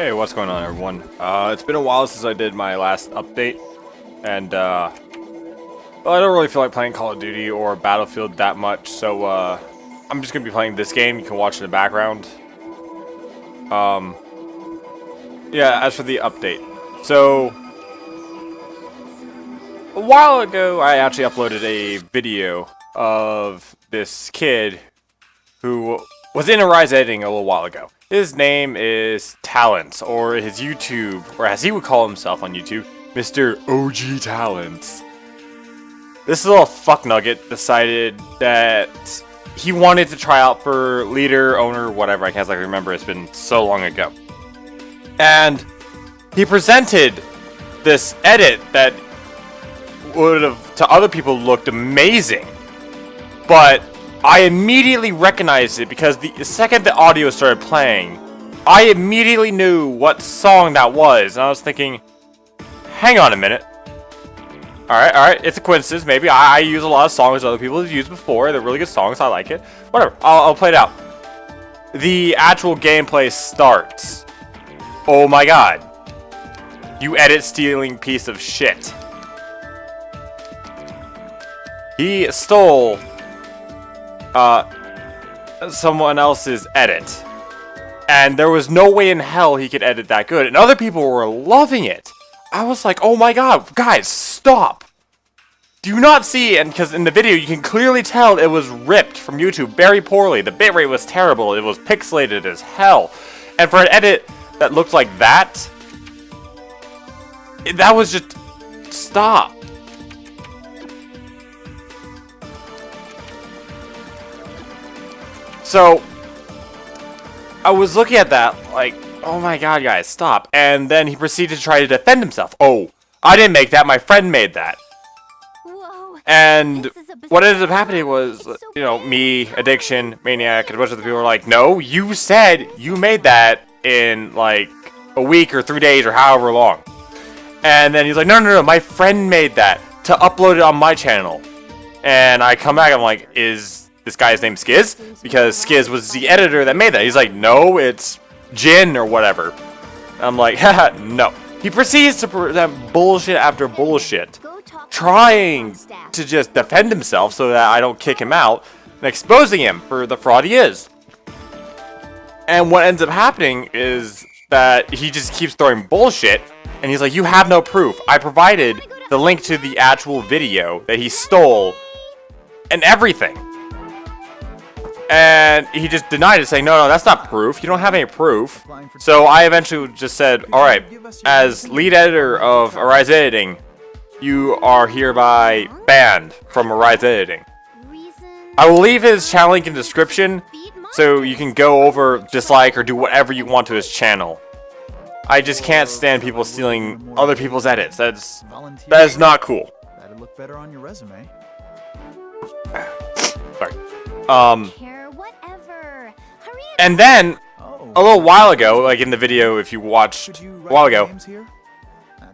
Hey, what's going on, everyone? It's been a while since I did my last update, and well, I don't really feel like playing Call of Duty or Battlefield that much, so I'm just gonna be playing this game. You can watch in the background. Yeah, as for the update, so a while ago I actually uploaded a video of this kid who was in Arise editing a little while ago. His name is Talents, or his YouTube, or as he would call himself on YouTube, Mr. OG Talents. This little fuck nugget decided that he wanted to try out for leader, owner, whatever. I can't remember. It's been so long ago. And he presented this edit that would have, to other people, looked amazing. But I immediately recognized it because the second the audio started playing, I immediately knew what song that was. And I was thinking, hang on a minute. Alright, it's a coincidence, maybe. I use a lot of songs other people have used before. They're really good songs, I like it. Whatever, I'll play it out. The actual gameplay starts. Oh my god. You edit stealing piece of shit. He stole someone else's edit. And there was no way in hell he could edit that good. And other people were loving it. I was like, oh my god, guys, stop. Do you not see? And because in the video you can clearly tell it was ripped from YouTube very poorly. The bitrate was terrible. It was pixelated as hell. And for an edit that looked like that, that was just... Stop. So, I was looking at that, like, oh my god, guys, stop. And then he proceeded to try to defend himself. Oh, I didn't make that, my friend made that. Whoa, and what ended up happening was, you know, me, Addiction, Maniac, and a bunch of the people were like, no, you said you made that in, like, a week or 3 days or however long. And then he's like, no, my friend made that to upload it on my channel. And I come back, I'm like, is this guy's name Skiz? Because Skiz was the editor that made that. He's like, no, it's Jin or whatever. I'm like, haha, no. He proceeds to present bullshit after bullshit, trying to just defend himself so that I don't kick him out, and exposing him for the fraud he is. And what ends up happening is that he just keeps throwing bullshit, and he's like, you have no proof. I provided the link to the actual video that he stole and everything. And he just denied it, saying, no, that's not proof. You don't have any proof. So I eventually just said, alright, as lead editor of Arise Editing, you are hereby banned from Arise Editing. I will leave his channel link in the description, so you can go over, dislike, or do whatever you want to his channel. I just can't stand people stealing other people's edits. That is not cool. That'd look better on your resume. Sorry. And then, a little while ago, like in the video, if you watched a while ago,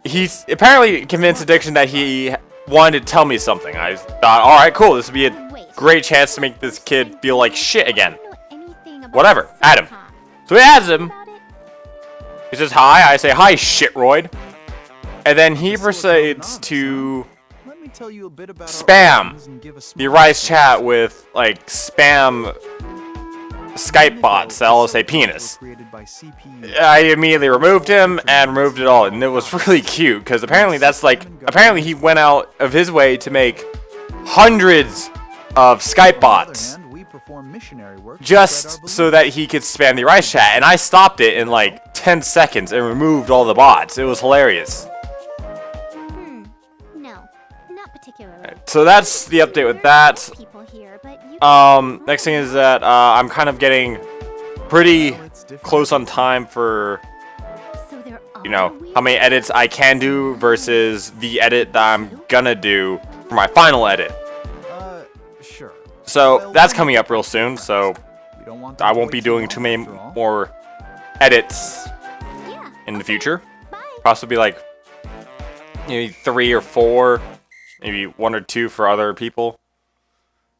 he's apparently convinced Addiction that he wanted to tell me something. I thought, alright, cool, this would be a great chance to make this kid feel like shit again. Whatever, add him. So he adds him. He says hi, I say hi, shitroid. And then he proceeds to spam the Arise chat with, like, spam Skype bots that all say penis. I immediately removed him and removed it all, and it was really cute because apparently that's like, apparently he went out of his way to make hundreds of Skype bots just so that he could spam the Rice chat, and I stopped it in like 10 seconds and removed all the bots. It was hilarious. No, not particularly. Right, so that's the update with that. Next thing is that I'm kind of getting pretty close on time for, you know, how many edits I can do versus the edit that I'm gonna do for my final edit. Sure. So that's coming up real soon, so I won't be doing too many more edits in the future. Possibly like maybe 3 or 4, maybe 1 or 2 for other people.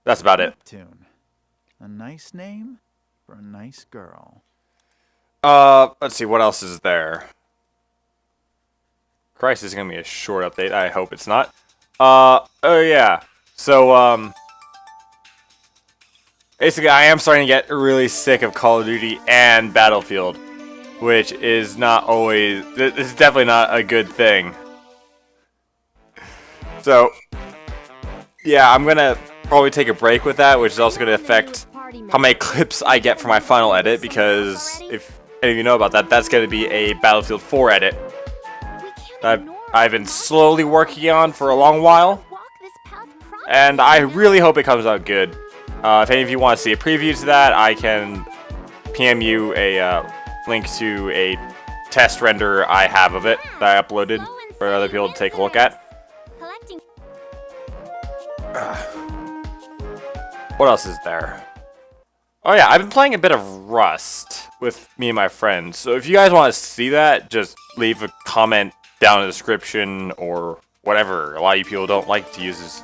That's about it. Neptune. A nice name for a nice girl. Let's see, what else is there? Christ, this is gonna be a short update. I hope it's not. Oh yeah. So, basically, I am starting to get really sick of Call of Duty and Battlefield, which is not always. This is definitely not a good thing. So, yeah, I'm gonna probably take a break with that, which is also gonna affect how many clips I get for my final edit, because if any of you know about that, that's gonna be a Battlefield 4 edit that I've been slowly working on for a long while, and I really hope it comes out good. If any of you want to see a preview to that, I can PM you a link to a test render I have of it that I uploaded for other people to take a look at. What else is there? Oh yeah, I've been playing a bit of Rust with me and my friends. So if you guys want to see that, just leave a comment down in the description or whatever. A lot of you people don't like to use this.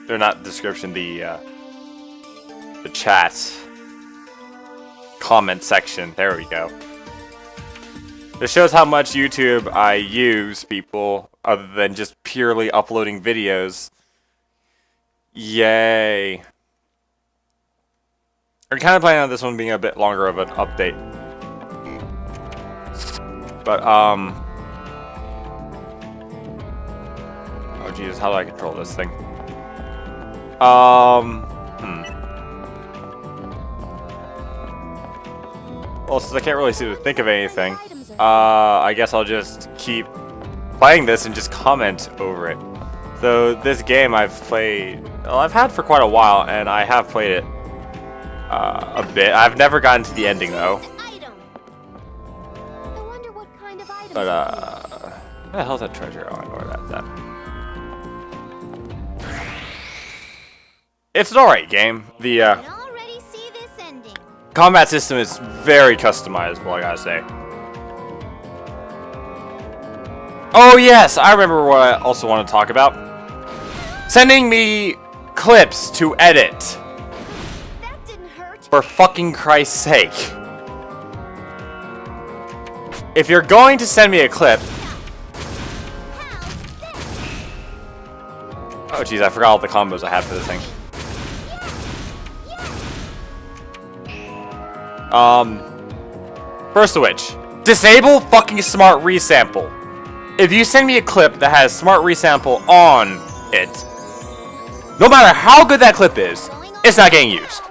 They're not description, the chat comment section. There we go. This shows how much YouTube I use, people, other than just purely uploading videos. Yay. I'm kind of planning on this one being a bit longer of an update. But, oh Jesus, how do I control this thing? Well, since I can't really seem to think of anything, I guess I'll just keep playing this and just comment over it. So, this game I've played, well, I've had for quite a while, and I have played it a bit. I've never gotten to the ending, though. But, where the hell's that treasure? Oh, I know where that's at. It's an alright game. The, combat system is very customizable, I gotta say. Oh yes, I remember what I also want to talk about. Sending me clips to edit. That didn't hurt. For fucking Christ's sake. If you're going to send me a clip... Oh jeez, I forgot all the combos I have for this thing. First of which, disable fucking smart resample. If you send me a clip that has smart resample on it, no matter how good that clip is, it's not getting used.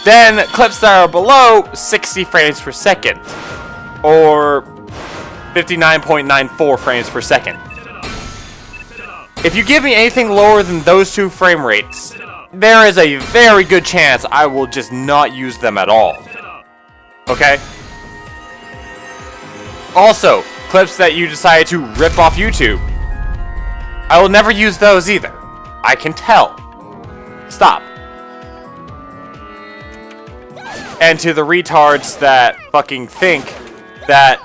Then clips that are below 60 frames per second, or 59.94 frames per second. If you give me anything lower than those two frame rates, there is a very good chance I will just not use them at all. Okay? Also, clips that you decided to rip off YouTube, I will never use those either. I can tell. Stop. And to the retards that fucking think that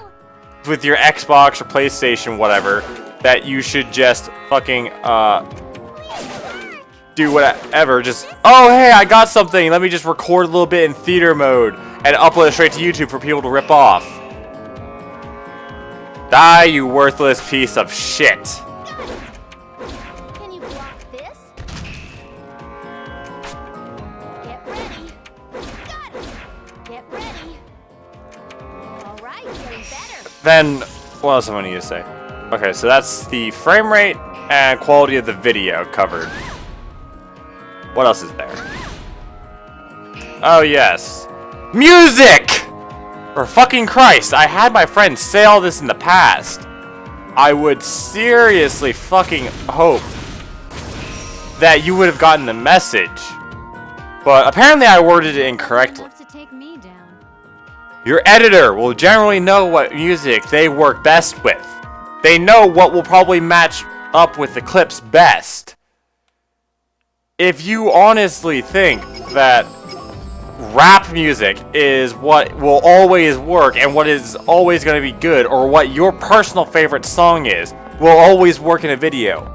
with your Xbox or PlayStation, whatever, that you should just fucking, do whatever, just, oh hey, I got something, let me just record a little bit in theater mode and upload it straight to YouTube for people to rip off. Die, you worthless piece of shit. Can you block this? Get ready. Got it. Get ready. All right, getting better. Then, what else am I need to say? Okay, so that's the frame rate and quality of the video covered. What else is there? Oh yes. Music! For fucking Christ, I had my friends say all this in the past. I would seriously fucking hope that you would have gotten the message. But apparently I worded it incorrectly. Enough to take me down. Your editor will generally know what music they work best with. They know what will probably match up with the clips best. If you honestly think that rap music is what will always work and what is always going to be good, or what your personal favorite song is, will always work in a video,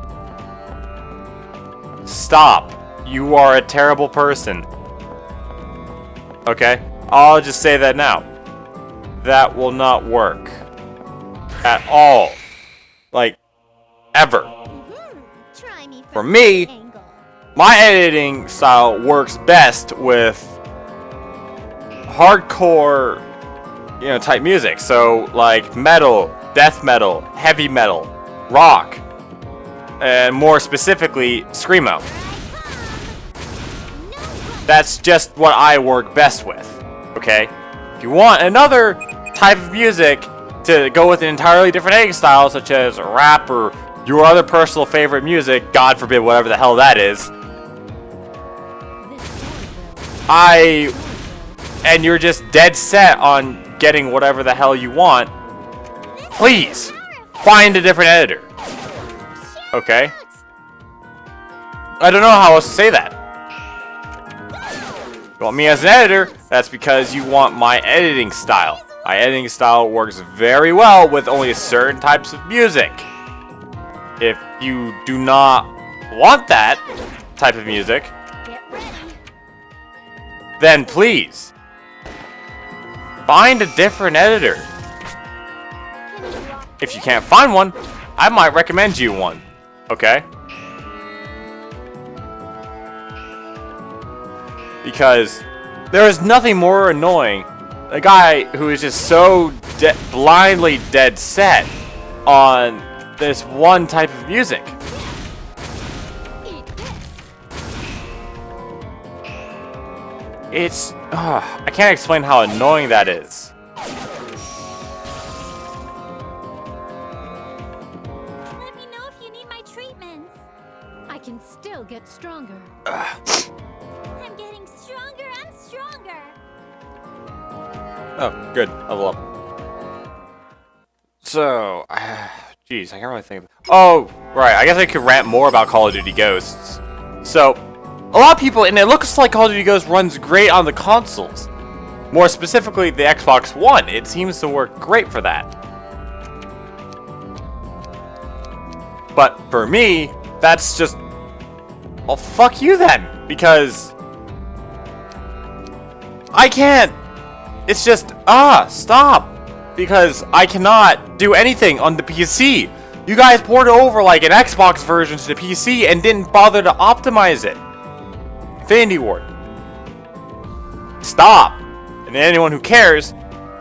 stop. You are a terrible person. Okay? I'll just say that now. that will not work. At all. Like, ever. Try me For from me, this angle. my editing style works best with hardcore, type music. So, like metal, death metal, heavy metal, rock, and more specifically, screamo. That's just what I work best with, okay? If you want another type of music to go with an entirely different editing style, such as rap or your other personal favorite music, God forbid whatever the hell that is, and you're just dead set on getting whatever the hell you want, please, find a different editor, okay? I don't know how else to say that. You want me as an editor, that's because you want my editing style. My editing style works very well with only certain types of music. If you do not want that type of music, Get ready. then please, find a different editor. Can you rock If you can't find one, I might recommend you one, okay? Because there is nothing more annoying. A guy who is just so blindly dead set on this one type of music. eat this? It's, I can't explain how annoying that is. Let me know if you need my treatments. I can still get stronger. I'm getting stronger and stronger. Oh, good. Level up. So, jeez, I can't really think of. Oh, right. I guess I could rant more about Call of Duty Ghosts. So, a lot of people, and it looks like Call of Duty Ghosts runs great on the consoles. More specifically, the Xbox One. It seems to work great for that. But for me, that's just, well, fuck you then, because I can't. It's just, stop. Because I cannot do anything on the PC. You guys ported over like an Xbox version to the PC and didn't bother to optimize it. Infinity Ward. Stop. And anyone who cares,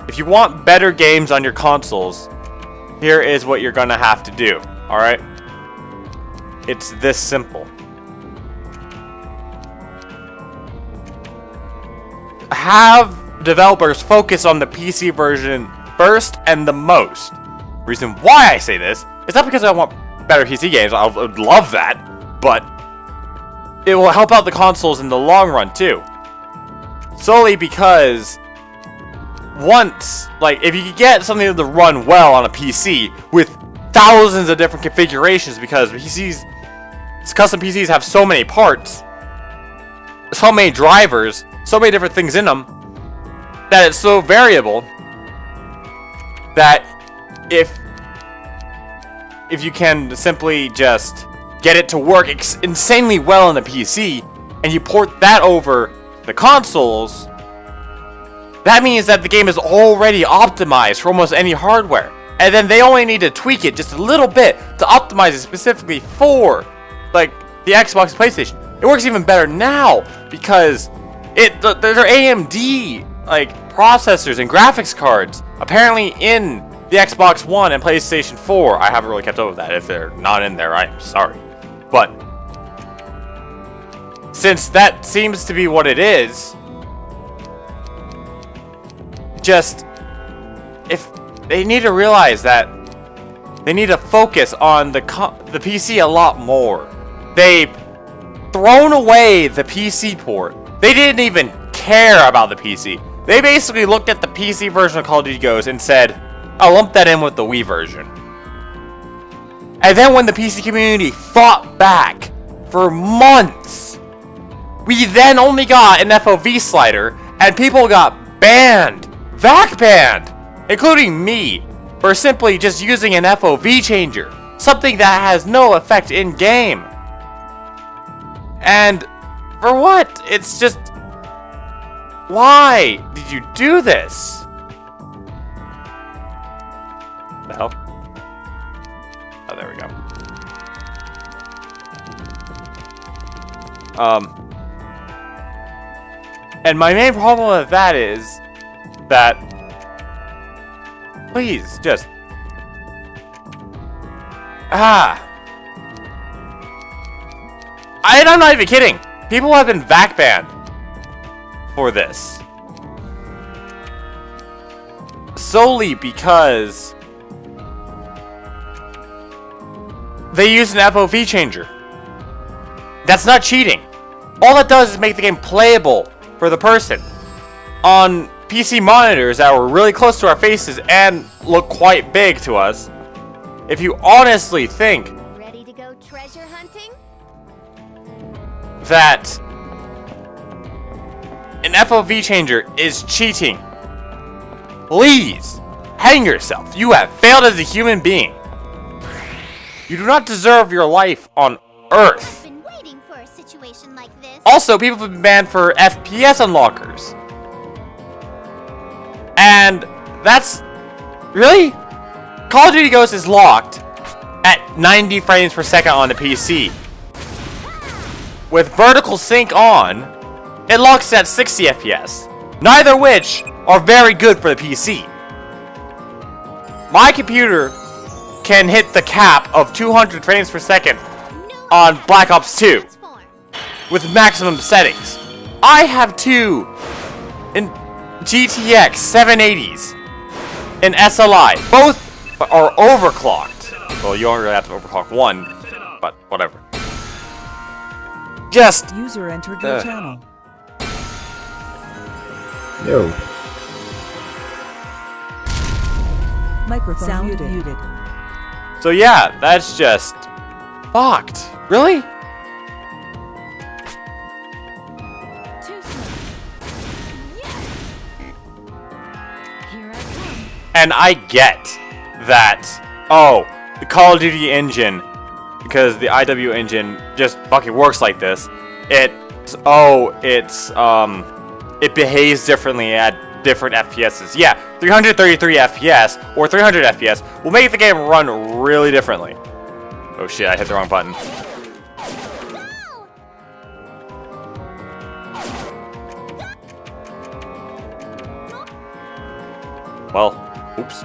if you want better games on your consoles, here is what you're gonna have to do. Alright? It's this simple. Have developers focus on the PC version first and the most. Reason why I say this is not because I want better PC games. I would love that, but it will help out the consoles in the long run too. Solely because once, like, if you could get something to run well on a PC with thousands of different configurations, because custom PCs have so many parts, so many drivers, so many different things in them, that it's so variable that if you can simply just get it to work insanely well on the PC and you port that over the consoles, that means that the game is already optimized for almost any hardware, and then they only need to tweak it just a little bit to optimize it specifically for like the Xbox and PlayStation. It works even better now because there are AMD like processors and graphics cards apparently in the Xbox One and PlayStation 4. I haven't really kept up with that. If they're not in there, I'm sorry. But since that seems to be what it is, just if they need to realize that they need to focus on the PC a lot more. They've thrown away the PC port. They didn't even care about the PC. They basically looked at the PC version of Call of Duty Ghosts and said, I'll lump that in with the Wii version. And then when the PC community fought back for months, we then only got an FOV slider, and people got banned, VAC banned, including me, for simply just using an FOV changer, something that has no effect in game. And for what? It's just, why did you do this? The hell? Oh, there we go. And my main problem with that is that, please, just, I'm not even kidding. People have been back banned for this. Solely because they use an FOV changer. That's not cheating. All that does is make the game playable for the person. On PC monitors that were really close to our faces and look quite big to us, if you honestly think Ready to go treasure hunting? that an FOV changer is cheating, please hang yourself. You have failed as a human being. You do not deserve your life on Earth. I've been waiting for a situation like this. Also, people have been banned for FPS unlockers. And that's... Really? Call of Duty Ghosts is locked at 90 frames per second on the PC. With vertical sync on, it locks at 60 FPS. Neither which are very good for the PC. My computer can hit the cap of 200 frames per second on Black Ops 2 with maximum settings. I have two in GTX 780s in SLI. Both are overclocked. Well, you only really have to overclock one, but whatever. Just User entered your channel. Yo. Microphone Sound muted. so yeah, that's just fucked. Really? Too slow. Yes. Here I come. And I get that, oh, the Call of Duty engine, because the IW engine just fucking works like this, it behaves differently at different FPSs. Yeah, 333 FPS or 300 FPS will make the game run really differently. Oh shit, I hit the wrong button. Well, oops.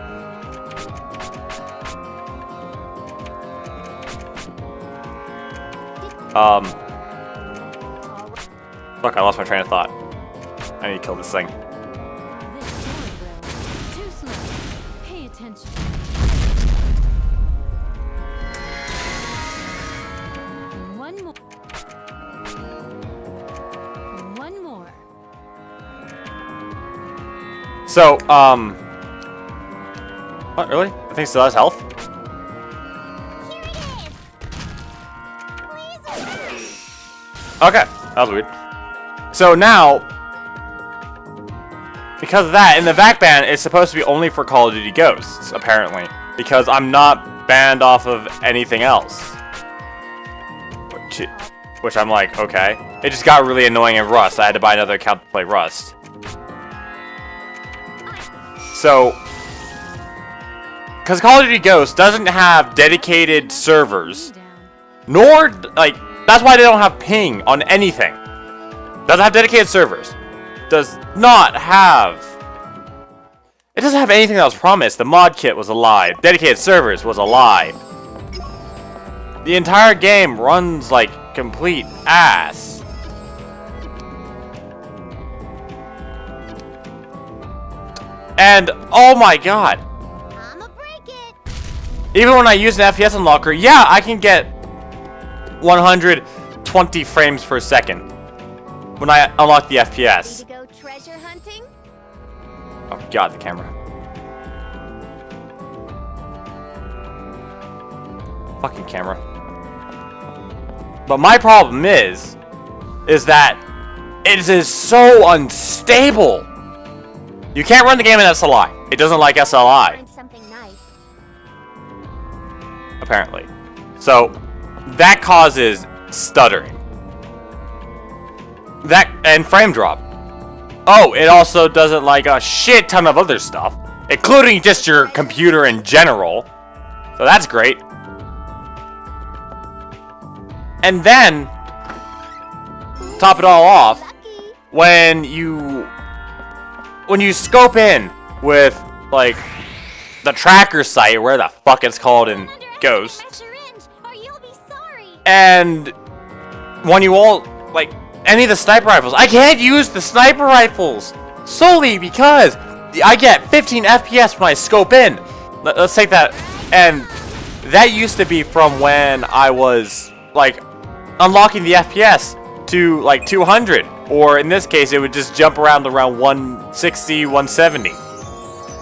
Fuck, I lost my train of thought. I need to kill this thing. This sword will. Too slow. Pay attention. One more. One more. So, what, really? I think still has health? Here it is. Please hurry. Okay, that was weird. So now, because of that, in the VAC ban, it's supposed to be only for Call of Duty Ghosts, apparently. Because I'm not banned off of anything else. Which I'm like, okay. It just got really annoying in Rust. I had to buy another account to play Rust. So, because Call of Duty Ghosts doesn't have dedicated servers, nor, like, that's why they don't have ping on anything. Doesn't have dedicated servers. Does not have... It doesn't have anything that was promised. The mod kit was a lie. Dedicated servers was a lie. The entire game runs like complete ass. And, oh my god. I'ma break it. Even when I use an FPS unlocker, yeah, I can get 120 frames per second when I unlock the FPS. Ready to go treasure hunting? Oh god, the camera. Fucking camera. But my problem is that it is so unstable. You can't run the game in SLI. It doesn't like SLI, Find something nice. apparently. So that causes stuttering. That and frame drop. Oh, it also doesn't like a shit ton of other stuff. including just your computer in general. So that's great. And then, top it all off, when you scope in with, like, the tracker site, where the fuck it's called in Ghost, and when you all, like, any of the sniper rifles, I can't use the sniper rifles solely because I get 15 FPS when I scope in. Let's take that, and that used to be from when I was, like, unlocking the FPS to, like, 200, or in this case, it would just jump around 160, 170.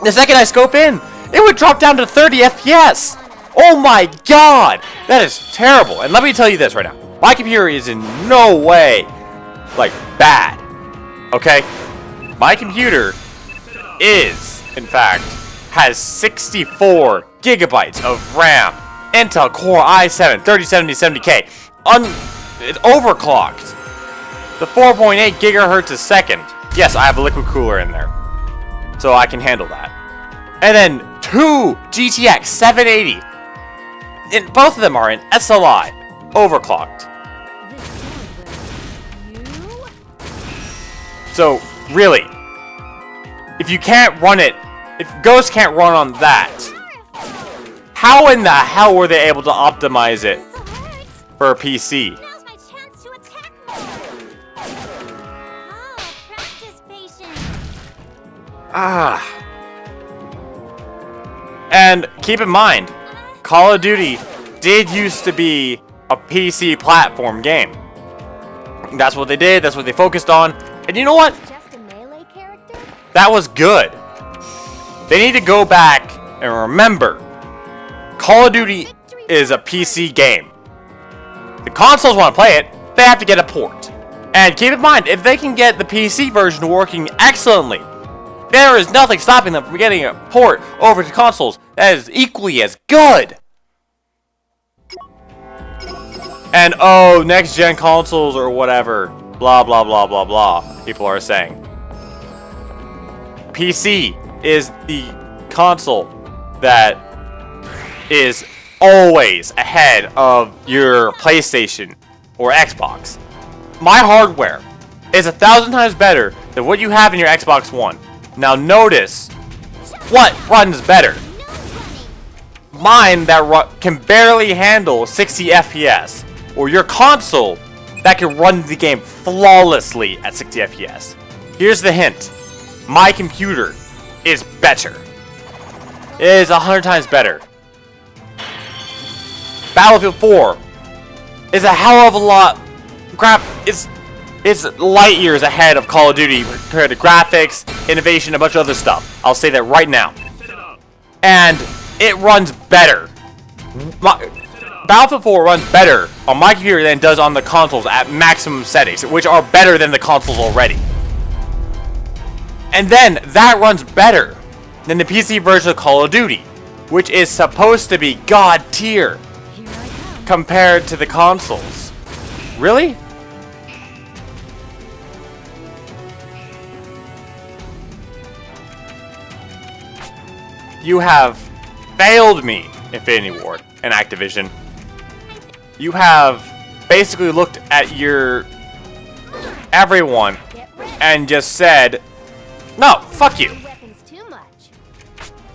The second I scope in, it would drop down to 30 FPS. Oh my god, that is terrible. And let me tell you this right now. My computer is in no way, like, bad. Okay? My computer is, in fact, has 64 gigabytes of RAM. Intel Core i7 3070-70K. It's overclocked. The 4.8 gigahertz a second. Yes, I have a liquid cooler in there, so I can handle that. And then 2 GTX 780. And both of them are in SLI. Overclocked. So, really, if you can't run it, if Ghost can't run on that, how in the hell were they able to optimize it for a PC? Now's my chance to attack more. Oh, practice patience. And keep in mind, Call of Duty did used to be a PC platform game. That's what they did, that's what they focused on. And you know what? Just a melee character? That was good. They need to go back and remember, Call of Duty is a PC game. The consoles want to play it, they have to get a port. And keep in mind, if they can get the PC version working excellently, there is nothing stopping them from getting a port over to consoles that is equally as good. And oh, next gen consoles or whatever, blah blah blah blah blah, people are saying. PC is the console that is always ahead of your PlayStation or Xbox. My hardware is 1,000 times better than what you have in your Xbox One. Now notice what runs better. Mine that can barely handle 60 FPS, or your console that can run the game flawlessly at 60 FPS. Here's the hint. My computer is better. It is 100 times better. Battlefield 4 is a hell of a lot. It's light years ahead of Call of Duty compared to graphics, innovation, a bunch of other stuff. I'll say that right now. And it runs better. Battlefield 4 runs better on my computer than it does on the consoles at maximum settings, which are better than the consoles already. And then that runs better than the PC version of Call of Duty, which is supposed to be god tier compared to the consoles. Really? You have failed me, Infinity Ward and Activision. You have basically looked at everyone and just said, no, fuck you.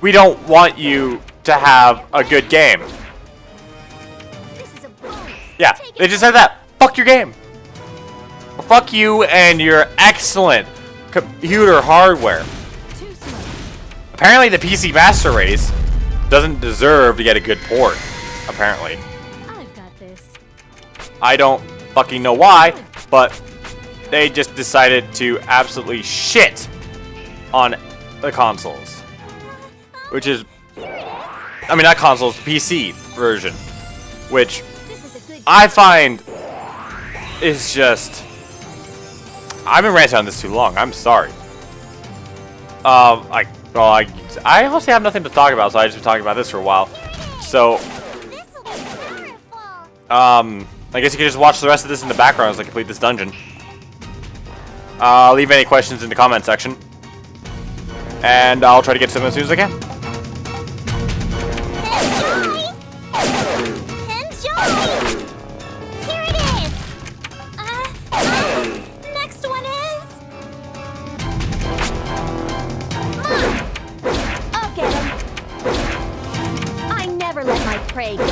We don't want you to have a good game. Yeah, they just said that. Fuck your game. Fuck you and your excellent computer hardware. Apparently the PC Master Race doesn't deserve to get a good port. Apparently. I've got this. I don't fucking know why, but they just decided to absolutely shit on the consoles. Which is, I mean, not consoles, PC version. Which I find is just, I've been ranting on this too long. I'm sorry. I honestly have nothing to talk about, so I just been talking about this for a while. So, I guess you can just watch the rest of this in the background as I complete this dungeon. Leave any questions in the comment section. and I'll try to get to them as soon as I can. Enjoy! Here it is! Next one is... I'll get him. I never let my prey go.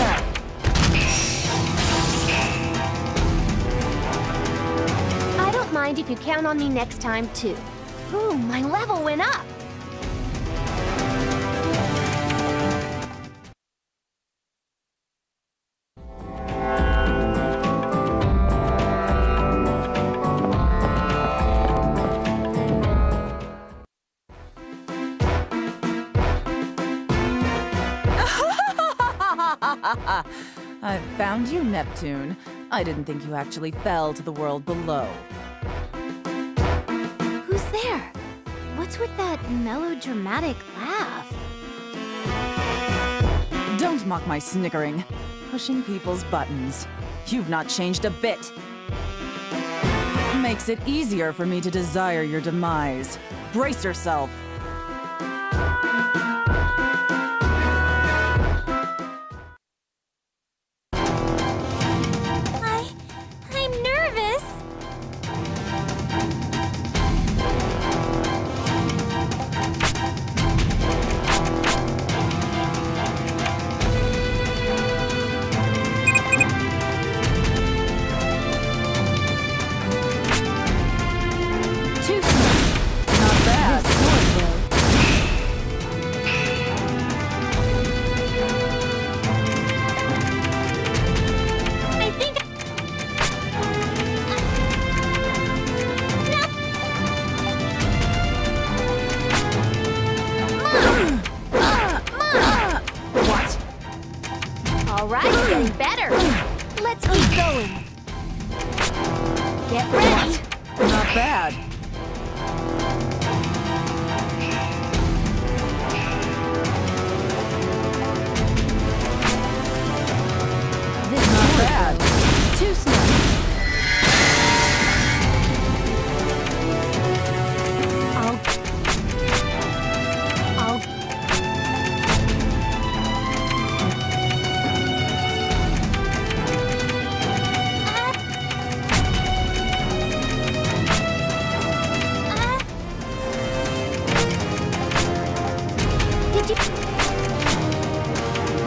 I don't mind if you count on me next time, too. Ooh, my level went up. I've found you, Neptune. I didn't think you actually fell to the world below. Who's there? What's with that melodramatic laugh? Don't mock my snickering. Pushing people's buttons. You've not changed a bit. Makes it easier for me to desire your demise. Brace yourself. I'm nervous. Too slow. Not bad. This sword will. I think. What? All right, getting better. Let's keep going. Get ready. Not bad. This Not sword bad. will. Too slow. I'll.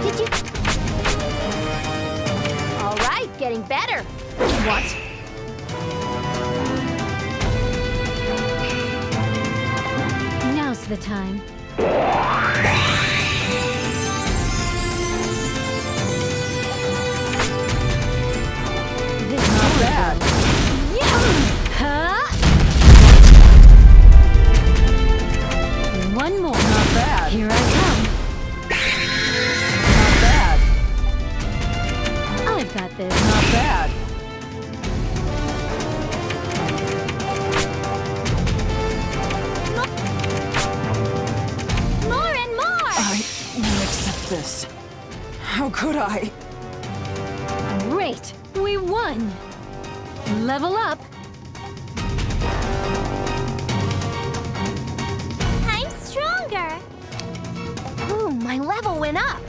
Did you? All right, getting better. What? Now's the time. This Not bad. Huh? One more. Not bad. Here I come. Not bad. I've got this. Not bad. More and more. I won't accept this. How could I? Great. We won. Level up. I'm stronger. Ooh, my level went up.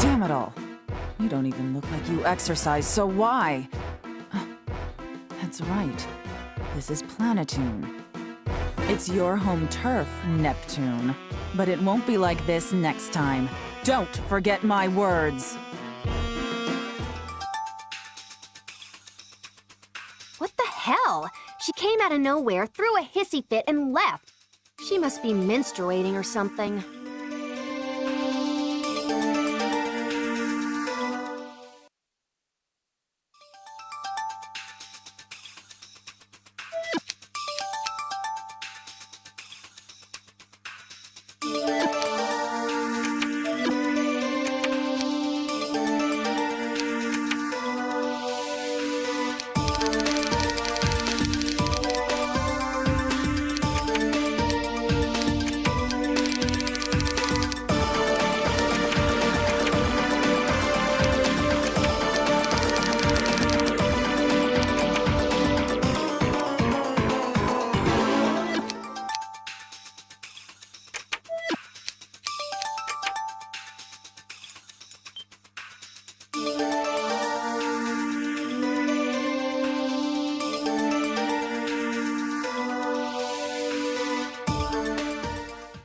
Damn it all. You don't even look like you exercise, so why? That's right. This is Planetoon. It's your home turf, Neptune. But it won't be like this next time. Don't forget my words. What the hell? She came out of nowhere, threw a hissy fit, and left. She must be menstruating or something.